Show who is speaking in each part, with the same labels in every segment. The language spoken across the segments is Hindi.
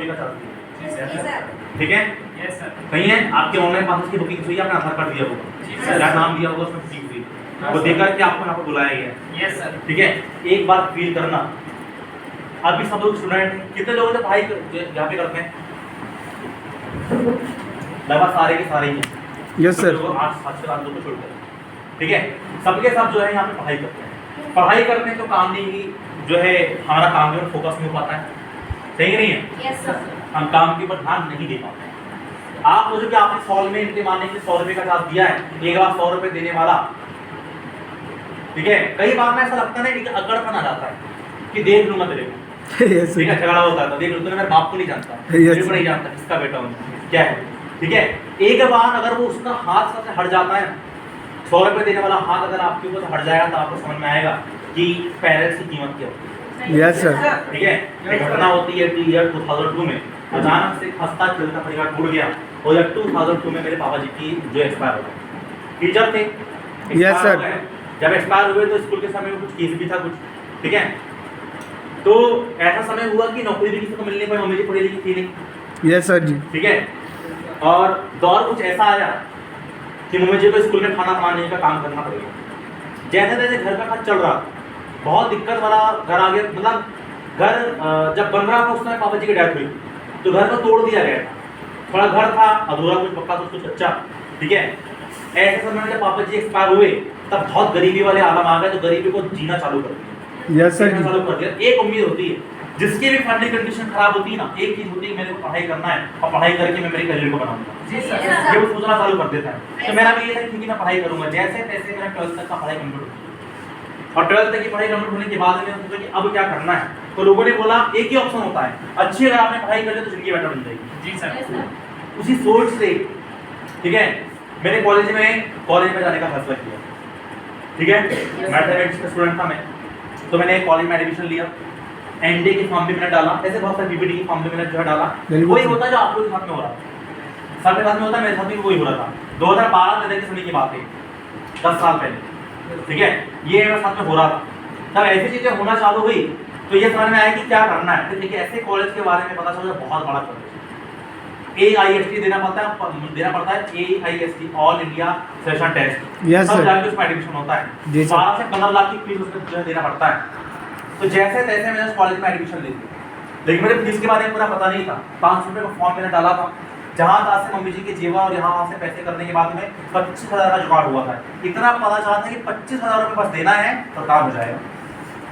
Speaker 1: का चार्ज दिया, ठीक है?
Speaker 2: Yes sir.
Speaker 1: कहीं है आपके ऑनलाइन पासेस की बुकिंग हुई, आपने आधार कार्ड दिया होगा, मेरा नाम दिया होगा, उसमें बुकिंग हुई, वो देकर के आपको यहाँ पर बुलाया गया।
Speaker 2: Yes sir.
Speaker 1: ठीक है, एक बार फील करना, अभी सब लोग स्टूडेंट हैं, कितने लोगों ने पढ़ाई यहाँ पे करते हैं? लगभग सारे के सारे ही हैं।
Speaker 3: Yes sir.
Speaker 1: 8-7 लोग को छोड़कर, ठीक है, सबके सब जो है यहाँ पे पढ़ाई करते हैं। पढ़ाई करते हैं तो काम नहीं, जो है हमारा काम जो है फोकस नहीं हो पाता है, सही नहीं है?
Speaker 4: Yes sir.
Speaker 1: हम काम के ऊपर ध्यान नहीं दे पाते हैं। आप सोचो कि आपने सॉल्व में इनके मानने के लिए 100 रुपये का चार्ज दिया है, एक बार 100 रुपये देने वाला, ठीक है, कई बार में ऐसा लगता है कि अकड़पन आ जाता है कि देख लूंगा तेरे को,
Speaker 3: यस
Speaker 1: ठीक है, झगड़ा होता है तो देख लूंगा, मेरे बाप को नहीं जानता, मेरे को नहीं जानता किसका बेटा हूँ क्या है, ठीक है। एक बार अगर वो उसका हाथ से हट जाता है, 100 रुपये देने वाला हाथ अगर आपके ऊपर से हट जाएगा तो आपको समझ में आएगा कि पेरेंट्स की कीमत क्या होती है।
Speaker 3: Yes sir.
Speaker 1: ठीक है, एक घटना होती है कि ईयर 2002 में अचानक से हंसता खेलता परिवार टूट गया, और जब 2002 में मेरे पापा जी की जो एक्सपायर हो गए, टीचर थे,
Speaker 3: यस सर।
Speaker 1: जब एक्सपायर हुए तो स्कूल के समय में कुछ केस भी था कुछ, ठीक है, तो ऐसा समय हुआ कि नौकरी भी किसी को मिलने पर, मम्मी जी पढ़ी लिखी थी नहीं,
Speaker 3: यस सर जी।
Speaker 1: ठीक है, और दौर कुछ ऐसा आया कि मम्मी जी को स्कूल में खाना बनाने का काम करना पड़ेगा। जैसे तैसे घर का खर्च चल रहा, बहुत दिक्कत वाला घर आ गया, मतलब घर जब बन रहा था उस समय पापा जी की डेथ हुई तो घर को तोड़ दिया गया था, थोड़ा घर था अधूरा, कुछ पक्का कुछ कच्चा, ठीक है। ऐसे समय में जब पापा जी एक्सपायर हुए तब बहुत गरीबी वाले आलम आ गए, तो गरीबी को जीना चालू कर दिया,
Speaker 3: यस सर जी।
Speaker 1: चालू कर दिया। एक उम्मीद होती है, जिसकी भी फैमिली कंडीशन खराब होती है ना, एक चीज होती है मेरे को पढ़ाई करना है और पढ़ाई करके मैं मेरे करियर को बनाऊंगा,
Speaker 2: जी सर।
Speaker 1: ये वो सोचना चालू कर देता है। तो मेरा भी ये था कि मैं पढ़ाई करूंगा, जैसे तैसे मेरा 12th तक का पढ़ाई कंप्लीट हो गई, और 12th तक की पढ़ाई कंप्लीट होने के बाद मैंने सोचा कि अब क्या करना है, तो लोगों ने बोला एक ही ऑप्शन होता है, अच्छी अगर आपने पढ़ाई कर ली तो जिंदगी बेटर बन जाएगी।
Speaker 2: जी सर।
Speaker 1: उसी सोच से, ठीक है, मैंने कॉलेज में जाने का फैसला किया, ठीक है, मैथमेटिक्स का स्टूडेंट था मैं, तो मैंने कॉलेज में एडमिशन लिया, एनडीए की फॉर्म भी मैंने डाला, ऐसे बहुत सारे पीपीटी की फॉर्म भी मैंने जो है डाला, वही होता है जो आप लोग के साथ में हो रहा था, सबके साथ में होता है, मेरे साथ में वही हो रहा था। 2012 के समय की बात है, 10 साल पहले, ठीक है, ये मेरे साथ में हो रहा था। तब ऐसी चीजें होना चालू हुई तो ये समझ में आया कि क्या करना है। तो देखिए ऐसे कॉलेज के बारे में पता चला, बहुत बड़ा कॉलेज, AIST देना पड़ता है, AIST all India session test,
Speaker 3: yes
Speaker 1: सब
Speaker 3: सर।
Speaker 1: जाके उसमें एडमिशन होता है,
Speaker 3: जी सर।
Speaker 1: 12 से 15 लाख की फीस उसमें जो है देना पड़ता है। तो जैसे तैसे मैंने उस कॉलेज में एडमिशन ले लिया, लेकिन मेरे फीस के बारे में पूरा पता नहीं था। 500 रुपये का फॉर्म मैंने डाला था, जहाँ तहाँ से मम्मी जी के जेवर और यहाँ वहाँ से पैसे करने के बाद में 25,000 का जुगाड़ हुआ था। इतना पता चला था कि 25,000 रुपये बस देना है तो काम हो जाएगा।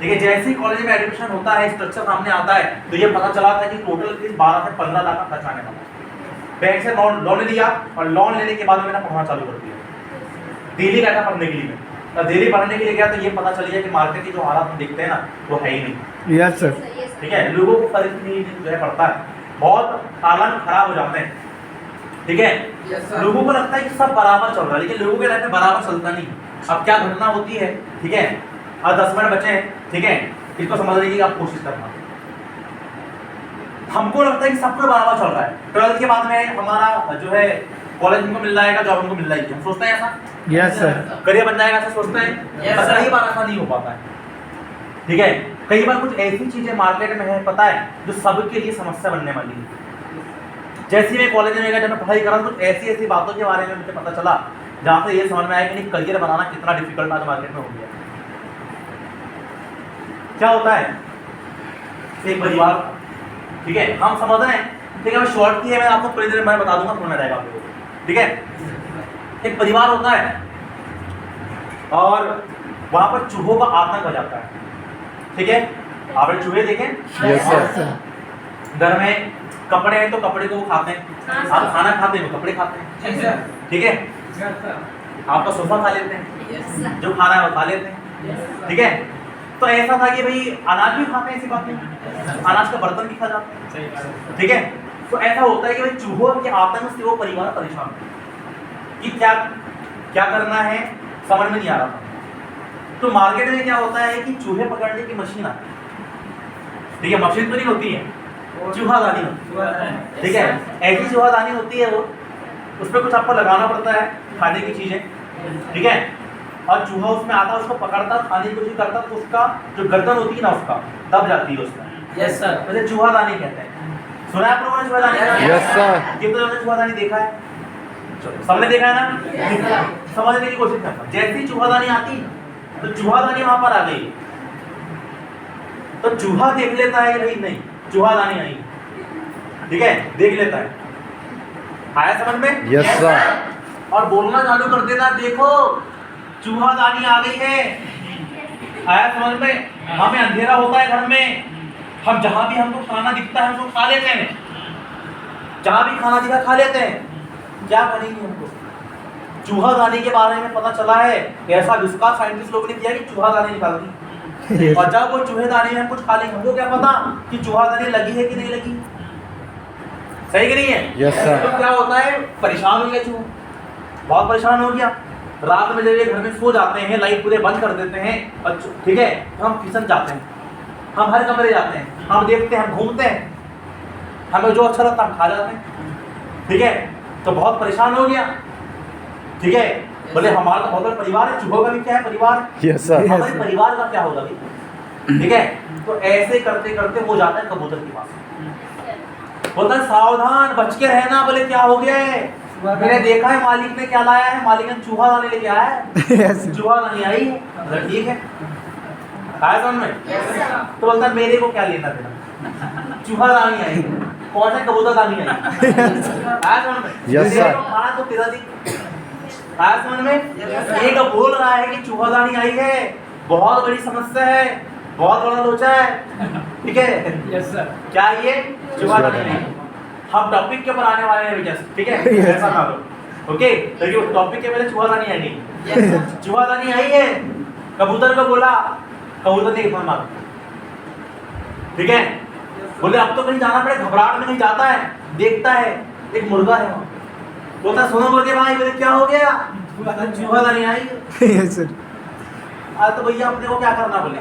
Speaker 1: देखिए जैसे ही कॉलेज में एडमिशन होता है, स्ट्रक्चर सामने आता है, तो ये पता चला था कि टोटल फीस 12 से 15 लाख का खर्च आने वाला है। बैंक से लोन लिया, और लोन लेने के बाद मैंने पढ़ना चालू कर दिया। दिल्ली गया था पढ़ने के लिए, मैं दिल्ली पढ़ने के लिए गया तो ये पता चल गया कि मार्केट की जो हालात हम देखते हैं ना, वो है ही नहीं।
Speaker 3: Yes sir.
Speaker 1: ठीक है, लोगों को फर्क नहीं जो है पड़ता है, बहुत हालात खराब हो जाते हैं, ठीक है। लोगों को लगता है कि सब बराबर चल रहा है, लेकिन लोगों के लाइफ में बराबर चलता नहीं। अब क्या घटना होती है, ठीक है, अब 10 मिनट बचे हैं, ठीक है, इसको समझने की आप कोशिश करना। हमको लगता है कि सब कुछ बराबर चल रहा है, 12th के बाद में हमारा जो है कॉलेज हमको मिल जाएगा, जॉब हमको मिल जाएगी, हम सोचते हैं ऐसा,
Speaker 3: यस सर।
Speaker 1: करियर बन जाएगा ऐसा सोचते हैं,
Speaker 2: Yes, sir।
Speaker 1: कई बार ऐसा नहीं हो पाता है, ठीक है। कई बार कुछ ऐसी चीजें मार्केट में है, पता है, जो सबके लिए समस्या बनने वाली है। जैसे मैं कॉलेज में गया, जब मैं पढ़ाई कर रहा हूँ, तो ऐसी ऐसी बातों के बारे में मुझे पता चला जहाँ से ये समझ में आया कि नहीं, करियर बनाना कितना डिफिकल्ट आज मार्केट में हो गया। क्या होता है, एक परिवार, ठीक है, हम समझ रहे हैं, ठीक है, मैं शॉर्ट की है, मैं आपको थोड़ी देर में बता दूंगा, समझ में आएगा आपको, ठीक है। एक परिवार होता है और वहां पर चूहों का आतंक हो जाता है, ठीक है, आपने चूहे देखे?
Speaker 3: Yes sir.
Speaker 1: घर में कपड़े हैं तो कपड़े को वो खाते हैं, आप खाना खाते हैं वो कपड़े खाते हैं, ठीक है, आपका सोफा खा लेते हैं, जो खाना है वो खा लेते हैं, ठीक है। तो ऐसा था कि भाई अनाज भी खाते हैं, ऐसी बात नहीं, अनाज का बर्तन भी खा जाते हैं, ठीक है। तो ऐसा होता है कि भाई चूहों के आतंक से वो परिवार परेशान है कि क्या करना है, समझ में नहीं आ रहा था। तो मार्केट में क्या होता है कि चूहे पकड़ने की मशीन आती है, ठीक है, मशीन तो नहीं होती है, चूहादानी होती है, ठीक है, ऐसी चूहादानी होती है, वो उस पर कुछ आपको लगाना पड़ता है खाने की चीजें, ठीक है, और चूहा उसमें आता है, उसको पकड़ता, खाने की कोशिश करता, तो उसका जो गर्दन होती है ना, उसका दब जाती है उसमें,
Speaker 2: यस सर।
Speaker 1: वैसे चूहादानी कहते हैं। सुना है आप लोगों ने चूहादानी?
Speaker 3: Yes sir.
Speaker 1: कितने लोगों ने चूहादानी देखा है? सबने देखा है ना? समझने की कोशिश करना। जैसी चूहादानी आती तो चूहादानी वहां पर आ गई तो चूहा देख लेता है भाई नहीं चूहादानी आई, ठीक है, देख लेता है। आया समझ में?
Speaker 3: Yes sir.
Speaker 1: और बोलना चालू कर देता, देखो चूहादानी आ गई है। आया समझ में? हमें अंधेरा होता है घर में, हम जहां भी हमको खाना दिखता है उसको खा लेते हैं, जहां भी खाना दिखा खा लेते हैं। क्या करेंगे हमको? चूहादानी के बारे में पता चला है, ऐसा विस्तार साइंटिस्ट लोगों ने किया कि चूहादानी निकाल दी, और जब वो चूहेदानी में हम कुछ खा लेंगे हमको क्या पता कि चूहादानी लगी है कि नहीं लगी। सही कि नहीं है?
Speaker 3: Yes sir.
Speaker 1: तो क्या होता है, परेशान हो गया चूहा, बहुत परेशान हो गया। रात में जब ये घर में सो जाते हैं, लाइट पूरे बंद कर देते हैं, ठीक है, तो हम किचन जाते हैं, हम हर कमरे जाते हैं, हम देखते हैं, हम घूमते हैं, हमें जो अच्छा लगता है हम खा जाते हैं, ठीक है। तो बहुत परेशान हो गया, ठीक है। बोले हमारा तो बहुत बड़ा परिवार है, चूहों का भी क्या है परिवार,
Speaker 3: यस सर।
Speaker 1: हमारे परिवार का क्या होगा भाई, ठीक है। तो ऐसे करते करते वो जाता है कबूतर के पास, बोलता है सावधान बच के रहना। बोले क्या हो गया है? मैंने देखा है मालिक ने क्या लाया है, मालिक ने चूहादानी लेके आया है, चूहादानी आई है। बोला ठीक है, आया समझ में? तो बोलता है मेरे को क्या लेना देना, चूहादानी आई, कौन सा कबूतरदानी आई। आया समझ में?
Speaker 3: Yes sir.
Speaker 1: खाना तो तेरा दी। आया समझ में? एक बोल रहा है कि चूहादानी आई है, बहुत बड़ी समस्या है, बहुत बड़ा लोचा है, ठीक है।
Speaker 2: Yes sir.
Speaker 1: क्या ये चूहादानी आई? हम टॉपिक के ऊपर आने वाले हैं भैया, ठीक है, ऐसा ना लो, ओके। तो टॉपिक के पहले चूहादानी आई नहीं, चूहादानी आई है, कबूतर को बोला, कबूतर ने इतना मारा, ठीक है। बोले अब तो कहीं जाना पड़े, घबराहट में कहीं जाता है, देखता है एक मुर्गा है वहाँ, बोलता सुनो मुर्गे भाई, बोले क्या हो गया? चूहादानी आई है।
Speaker 3: Yes sir.
Speaker 1: आज तो भैया अपने को क्या करना, बोले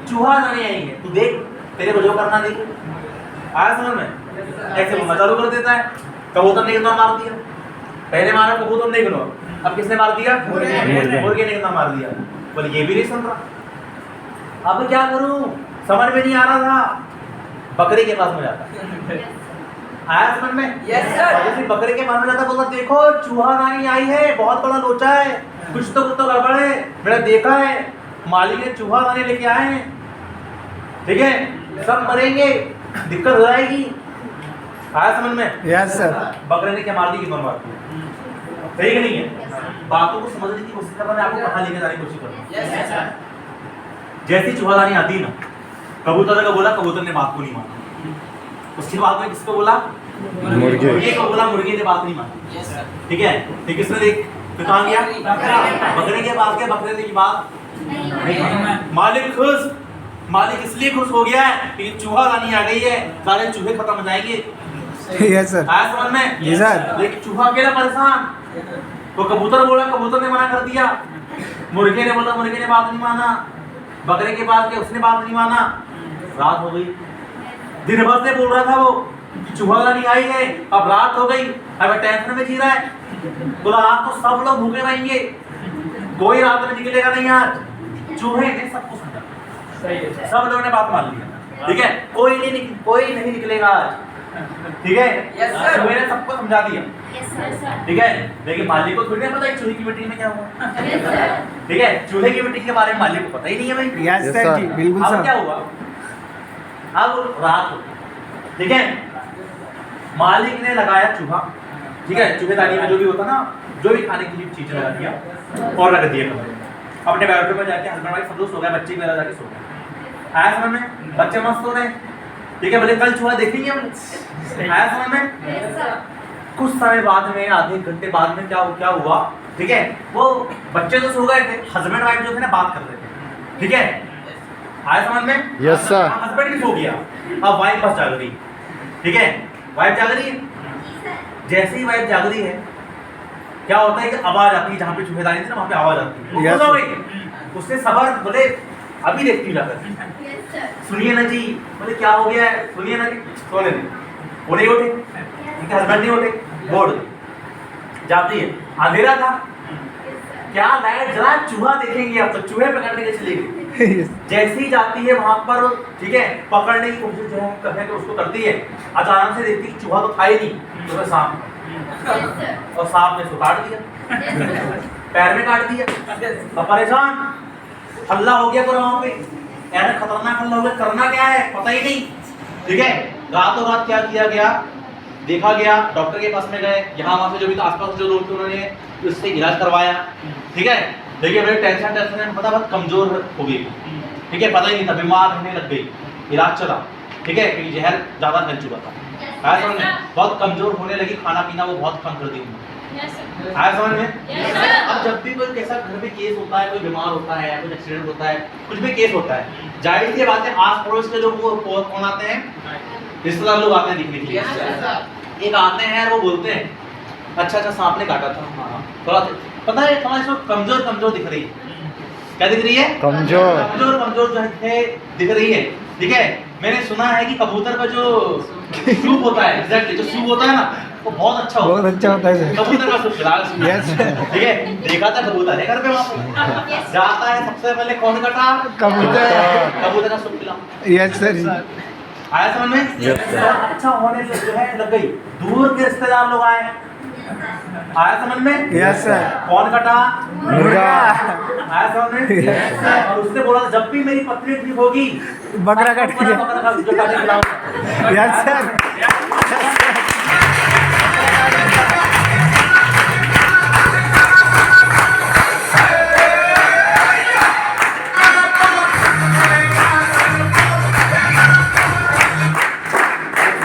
Speaker 1: चूहादानी आई है, तू देख तेरे को जो करना देख। आया समझ में? ऐसे बोलना चालू कर देता है। कबूतर ने कितना मार दिया, पहले मारा कबूतर ने कितना, अब किसने मार दिया? मुर्गे ने कितना मार दिया। बोले ये भी नहीं सुन रहा, अब क्या करूं, समझ में नहीं आ रहा था। बकरी के पास में जाता, आया समझ में?
Speaker 2: Yes sir.
Speaker 1: बकरी के पास में जाता, बोलता देखो चूहादानी आई है, बहुत बड़ा लोचा है, कुछ तो गड़बड़ है, मैंने देखा है, मालिक ने चूहादानी लेके आए हैं, ठीक है, सब मरेंगे, दिक्कत हो जाएगी। आया समझ में?
Speaker 3: Yes sir.
Speaker 1: बकरे ने क्या मार दी, कितना मार दिया, सही कि नहीं है? बातों को समझने की कोशिश करना, मैं आपको कहाँ लेके जाने की कोशिश करूँ।
Speaker 2: Yes sir.
Speaker 1: जैसी चूहादानी आती ना, कबूतर को बोला, कबूतर ने बात को नहीं माना। उसके बाद में किसको बोला? मुर्गे को बोला, मुर्गे ने बात नहीं मानी,
Speaker 2: यस सर।
Speaker 1: ठीक है। फिर किसने देख, फिर कहाँ गया? बकरे के पास गया, बकरे ने की बात नहीं मानी। मालिक खुश, मालिक इसलिए खुश हो गया है कि चूहादानी आ गई है, सारे चूहे खत्म हो जाएंगे।
Speaker 3: Yes sir.
Speaker 1: आया समझ में?
Speaker 3: जी सर।
Speaker 1: लेकिन चूहा अकेला परेशान, तो कबूतर बोला, कबूतर ने मना कर दिया, मुर्गे ने बोला, मुर्गे ने बात नहीं माना, बकरे के पास गया, उसने बात नहीं माना। रात हो गई, दिन भर से बोल रहा था वो चूहादानी आई है, अब रात हो गई, अब टेंशन में जी रहा है। बोला रात तो सब लोग भूखे रहेंगे, कोई रात में निकलेगा नहीं आज। चूहे ने सबको समझा,
Speaker 2: सही है।
Speaker 1: सब लोगों ने बात मान लिया, ठीक है, कोई नहीं निकलेगा आज, ठीक है।
Speaker 2: Yes sir.
Speaker 1: चूहे ने सबको समझा दिया, ठीक है। लेकिन मालिक को थोड़ी ना पता है चूहे की मीटिंग में क्या हुआ, ठीक है। चूहे की मीटिंग के बारे में मालिक को पता ही नहीं है भाई।
Speaker 3: यस सर जी, बिल्कुल
Speaker 1: अब
Speaker 3: सर।
Speaker 1: क्या हुआ, अब रात हो, ठीक है, मालिक ने लगाया चूहा, ठीक है, चूहेदानी में जो भी होता ना, जो भी खाने की चीजें लगा दिया और रख दिया कमरे में। अपने बेडरूम में जाके हस्बैंड वाइफ सब लोग सो गए, बच्चे मेरा जाके सो गए। आया समझ में? बच्चे मस्त हो रहे, ठीक है। बोले कल चूहा देखेंगे हम, आया समझ में? कुछ समय बाद में, आधे घंटे बाद में क्या हुआ, ठीक है, वो बच्चे तो सो गए थे, हस्बैंड वाइफ जो थे ना बात कर रहे थे, ठीक है। आया समझ में?
Speaker 3: Yes sir.
Speaker 1: हस्बैंड भी सो गया, अब वाइफ बस जाग रही, ठीक है, वाइफ जाग रही है। जैसे ही वाइफ जाग रही है, क्या होता है कि आवाज आती है, जहाँ पे चूहेदानी थी ना वहाँ पे आवाज आती है।
Speaker 3: Yes,
Speaker 1: बोलो भाई, उसने सबर, बोले अभी देखती हूँ जाकर, सुनिए ना जी। बोले क्या हो गया है, सुनिए ना जी, सोने दे। वो नहीं उठे, उनके हस्बैंड नहीं उठे, बोर्ड जाती है, अंधेरा था, क्या लाइट जला, चूहा देखेंगे आप तो चूहे पकड़ने के चले गए। जैसे ही जाती है वहां पर, ठीक है, पकड़ने की कोशिश जो है करने को उसको करती है, अचानक से देखती है चूहा तो था ही नहीं, तो सांप, और सांप ने उसको काट दिया, पैर में काट दिया, अब परेशान, हल्ला हो गया पूरा वहां पे, ऐसा खतरनाक हल्ला हो गया, करना क्या है पता ही नहीं, ठीक है। रातों रात क्या किया गया, देखा गया, डॉक्टर के पास में गए, यहाँ वहाँ से जो भी आसपास जो लोग थे उन्होंने उससे इलाज करवाया, ठीक है। देखिए मेरे टेंशन में पता बहुत कमजोर हो गई, ठीक है, पता ही नहीं था, बीमार रहने लग गई, इलाज चला, ठीक है, क्योंकि जहर ज़्यादा फैल चुका था, आया समझ में, बहुत कमजोर होने लगी, खाना पीना वो बहुत कम कर दी उन्होंने, आया समझ में। अब जब भी कोई कैसा घर में केस होता है, कोई बीमार होता है, कुछ एक्सीडेंट होता है, कुछ भी केस होता है, जाहिर सी बात है आस पड़ोस के लोग वो कौन आते हैं, रिश्तेदार लोग आते हैं दिखने के लिए, एक आते हैं वो बोलते हैं अच्छा अच्छा सांप ने काटा था, हाँ थोड़ा पता है थोड़ा इसको कमजोर कमजोर दिख रही है, क्या दिख रही है,
Speaker 3: कमजोर
Speaker 1: कमजोर कमजोर जो है दिख रही है, ठीक है। मैंने सुना है कि कबूतर का जो सूप होता है, एग्जैक्टली जो सूप होता है ना वो बहुत अच्छा होता है,
Speaker 3: बहुत अच्छा होता है सर।
Speaker 1: कबूतर का सूप खिलाया उसने।
Speaker 3: Yes, sir.
Speaker 1: ठीक है, देखा था कबूतर है घर पे, वहाँ पे जाता है सबसे पहले कौन कटा,
Speaker 3: कबूतर।
Speaker 1: कबूतर का सूप खिलाओ,
Speaker 3: यस सर।
Speaker 1: आया समझ में।
Speaker 3: Yes, sir.
Speaker 1: अच्छा होने से जो है लग गई, दूर के रिश्तेदार लोग आए, आया समझ में।
Speaker 3: Yes sir.
Speaker 1: कौन कटा,
Speaker 3: मुर्गा।
Speaker 1: आया समझ में।
Speaker 3: Yes.
Speaker 1: और उसने बोला जब भी मेरी पत्नी ठीक होगी
Speaker 3: बकरा काट के।
Speaker 1: बकरा का जो काट के खिलाऊंगा।
Speaker 3: Yes sir.